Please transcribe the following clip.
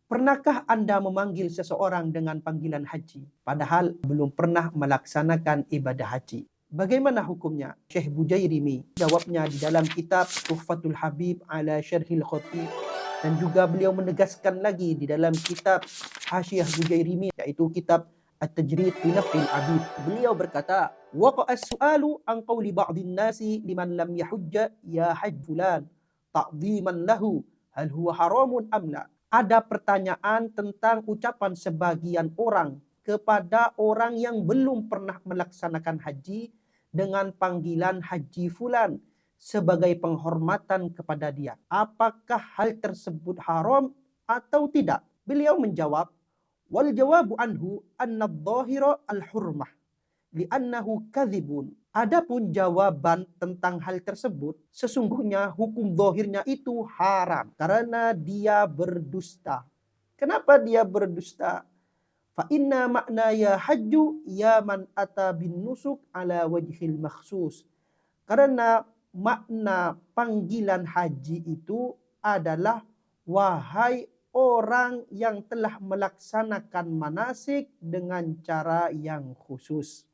Pernahkah Anda memanggil seseorang dengan panggilan haji, padahal belum pernah melaksanakan ibadah haji? Bagaimana hukumnya? Syekh Bujairimi jawabnya di dalam kitab Tuhfatul Habib ala Syarhil Khatib, dan juga beliau menegaskan lagi di dalam kitab Hasyiah Bujairimi, yaitu kitab At-Tajrid fi Naf'il Abid. Beliau berkata, waqa'a as-su'alu an qawli ba'dhin nasi liman lam yahujja ya hajj fulan ta'dhiman lahu hal huwa haramun am la. Ada pertanyaan tentang ucapan sebagian orang kepada orang yang belum pernah melaksanakan haji dengan panggilan haji fulan sebagai penghormatan kepada dia. Apakah hal tersebut haram atau tidak? Beliau menjawab, wal jawabu anhu anna adh-dhahira al-hurmah li'annahu kadhibun. Adapun jawaban tentang hal tersebut, sesungguhnya hukum zahirnya itu haram karena dia berdusta. Kenapa dia berdusta? Fa inna makna ya hajju ya man ata bin nusuk ala wajhil makhsus. Karena makna panggilan haji itu adalah wahai orang yang telah melaksanakan manasik dengan cara yang khusus.